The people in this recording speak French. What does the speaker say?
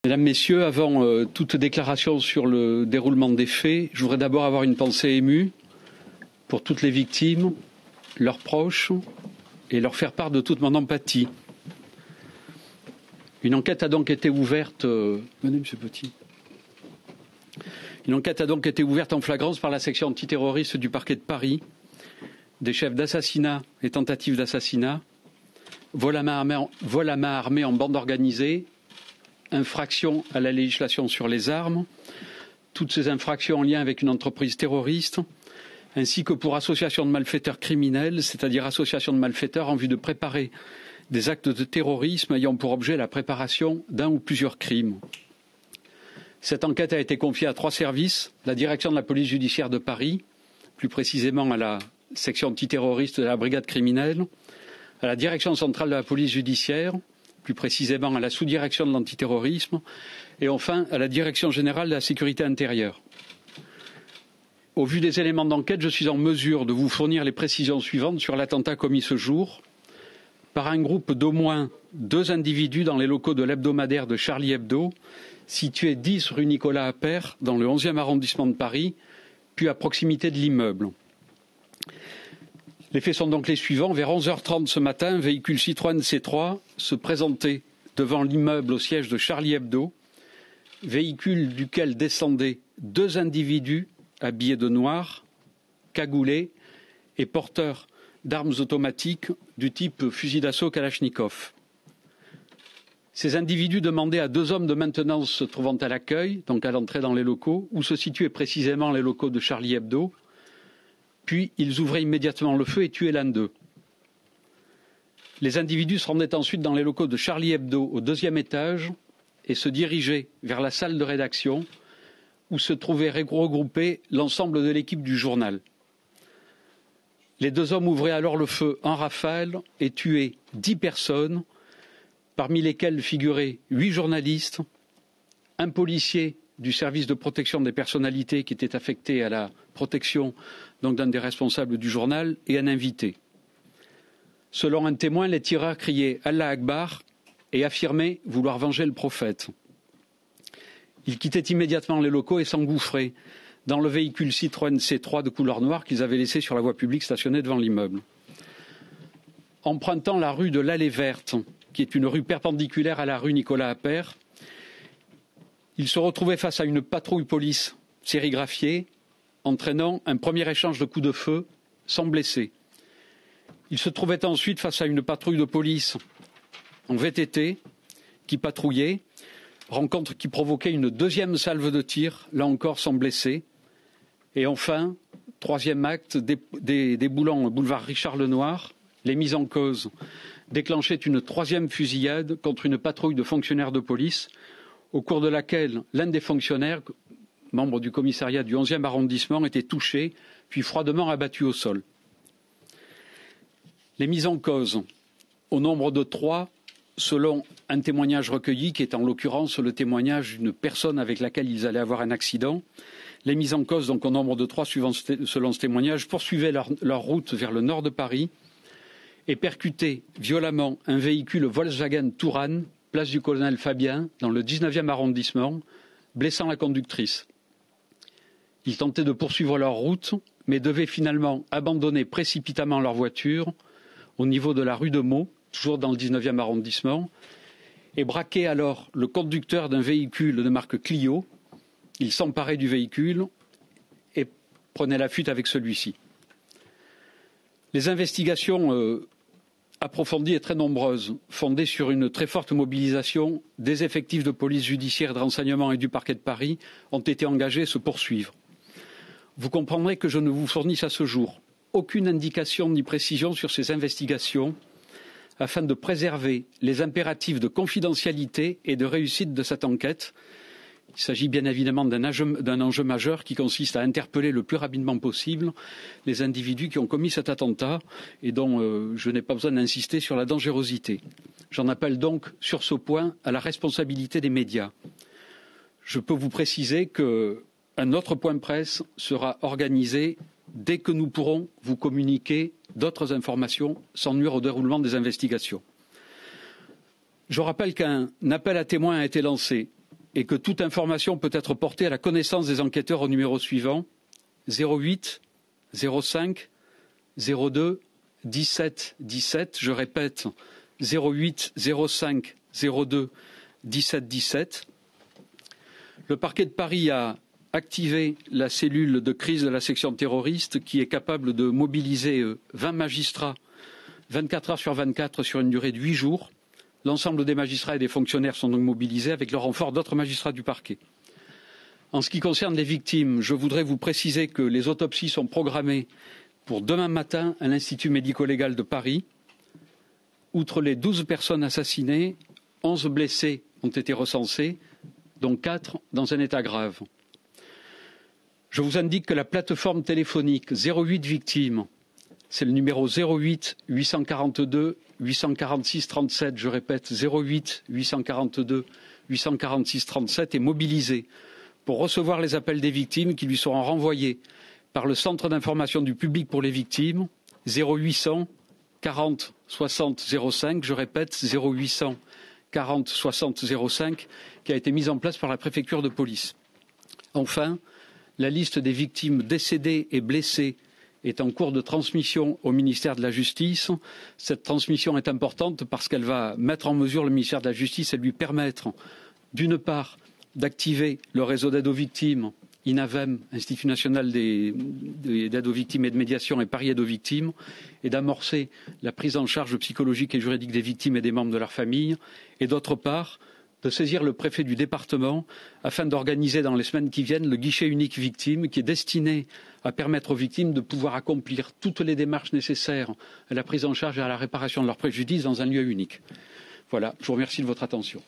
Mesdames, Messieurs, avant toute déclaration sur le déroulement des faits, je voudrais d'abord avoir une pensée émue pour toutes les victimes, leurs proches et leur faire part de toute mon empathie. Une enquête a donc été ouverte. Venez, Monsieur Petit. Une enquête a donc été ouverte en flagrance par la section antiterroriste du parquet de Paris. Des chefs d'assassinat et tentatives d'assassinat, vol à main armée en bande organisée, infractions à la législation sur les armes, toutes ces infractions en lien avec une entreprise terroriste, ainsi que pour association de malfaiteurs criminels, c'est-à-dire association de malfaiteurs en vue de préparer des actes de terrorisme ayant pour objet la préparation d'un ou plusieurs crimes. Cette enquête a été confiée à 3 services, la direction de la police judiciaire de Paris, plus précisément à la section antiterroriste de la brigade criminelle, à la direction centrale de la police judiciaire, plus précisément à la sous-direction de l'antiterrorisme, et enfin à la direction générale de la sécurité intérieure. Au vu des éléments d'enquête, je suis en mesure de vous fournir les précisions suivantes sur l'attentat commis ce jour par un groupe d'au moins 2 individus dans les locaux de l'hebdomadaire de Charlie Hebdo, situé 10 rue Nicolas Appert, dans le 11e arrondissement de Paris, puis à proximité de l'immeuble. Les faits sont donc les suivants. Vers 11h30 ce matin, un véhicule Citroën C3 se présentait devant l'immeuble au siège de Charlie Hebdo, véhicule duquel descendaient 2 individus habillés de noir, cagoulés et porteurs d'armes automatiques du type fusil d'assaut Kalachnikov. Ces individus demandaient à 2 hommes de maintenance se trouvant à l'accueil, donc à l'entrée dans les locaux, où se situaient précisément les locaux de Charlie Hebdo, puis ils ouvraient immédiatement le feu et tuaient l'un d'eux. Les individus se rendaient ensuite dans les locaux de Charlie Hebdo au 2e étage et se dirigeaient vers la salle de rédaction où se trouvait regroupé l'ensemble de l'équipe du journal. Les 2 hommes ouvraient alors le feu en rafale et tuaient 10 personnes, parmi lesquelles figuraient 8 journalistes, un policier du service de protection des personnalités qui était affecté à la protection d'un des responsables du journal et un invité. Selon un témoin, les tireurs criaient Allah Akbar et affirmaient vouloir venger le prophète. Ils quittaient immédiatement les locaux et s'engouffraient dans le véhicule Citroën C3 de couleur noire qu'ils avaient laissé sur la voie publique stationnée devant l'immeuble. Empruntant la rue de l'Allée Verte, qui est une rue perpendiculaire à la rue Nicolas Appert, ils se retrouvaient face à une patrouille police sérigraphiée, entraînant un premier échange de coups de feu sans blessés. Ils se trouvaient ensuite face à une patrouille de police en VTT qui patrouillait, rencontre qui provoquait une 2e salve de tir, là encore sans blessés. Et enfin, 3e acte, déboulant au boulevard Richard Lenoir, les mises en cause déclenchaient une 3e fusillade contre une patrouille de fonctionnaires de police, au cours de laquelle l'un des fonctionnaires, membre du commissariat du 11e arrondissement, était touché, puis froidement abattu au sol. Les mises en cause, au nombre de 3, selon un témoignage recueilli, qui est en l'occurrence le témoignage d'une personne avec laquelle ils allaient avoir un accident. Les mises en cause, donc au nombre de 3, selon ce témoignage, poursuivaient leur route vers le nord de Paris et percutaient violemment un véhicule Volkswagen Touran, place du colonel Fabien, dans le 19e arrondissement, blessant la conductrice. Ils tentaient de poursuivre leur route, mais devaient finalement abandonner précipitamment leur voiture au niveau de la rue de Meaux, toujours dans le 19e arrondissement, et braquaient alors le conducteur d'un véhicule de marque Clio. Ils s'emparaient du véhicule et prenaient la fuite avec celui-ci. Les investigations approfondies et très nombreuses, fondées sur une très forte mobilisation des effectifs de police judiciaire, de renseignement et du parquet de Paris, ont été engagées et se poursuivent. Vous comprendrez que je ne vous fournisse à ce jour aucune indication ni précision sur ces investigations afin de préserver les impératifs de confidentialité et de réussite de cette enquête. Il s'agit bien évidemment d'un enjeu majeur qui consiste à interpeller le plus rapidement possible les individus qui ont commis cet attentat et dont je n'ai pas besoin d'insister sur la dangerosité. J'en appelle donc sur ce point à la responsabilité des médias. Je peux vous préciser qu'un autre point de presse sera organisé dès que nous pourrons vous communiquer d'autres informations sans nuire au déroulement des investigations. Je rappelle qu'un appel à témoins a été lancé et que toute information peut être portée à la connaissance des enquêteurs au numéro suivant 08 05 02 17 17. Je répète 08 05 02 17 17. Le parquet de Paris a activé la cellule de crise de la section terroriste qui est capable de mobiliser 20 magistrats 24 heures sur 24 sur une durée de 8 jours. L'ensemble des magistrats et des fonctionnaires sont donc mobilisés avec le renfort d'autres magistrats du parquet. En ce qui concerne les victimes, je voudrais vous préciser que les autopsies sont programmées pour demain matin à l'Institut médico-légal de Paris. Outre les 12 personnes assassinées, 11 blessés ont été recensés, dont 4 dans un état grave. Je vous indique que la plateforme téléphonique 08 victimes, c'est le numéro 08 842 846 37, je répète 08 842 846 37 est mobilisée pour recevoir les appels des victimes qui lui seront renvoyés par le Centre d'information du public pour les victimes 0800 40 60 05, je répète 0800 40 60 05 qui a été mise en place par la préfecture de police. Enfin, la liste des victimes décédées et blessées est en cours de transmission au ministère de la Justice. Cette transmission est importante parce qu'elle va mettre en mesure le ministère de la Justice et lui permettre, d'une part, d'activer le réseau d'aide aux victimes, INAVEM, Institut national d'aide aux victimes et de médiation, et Paris Aide aux victimes, et d'amorcer la prise en charge psychologique et juridique des victimes et des membres de leur famille, et d'autre part, de saisir le préfet du département afin d'organiser dans les semaines qui viennent le guichet unique victime qui est destiné à permettre aux victimes de pouvoir accomplir toutes les démarches nécessaires à la prise en charge et à la réparation de leurs préjudices dans un lieu unique. Voilà, je vous remercie de votre attention.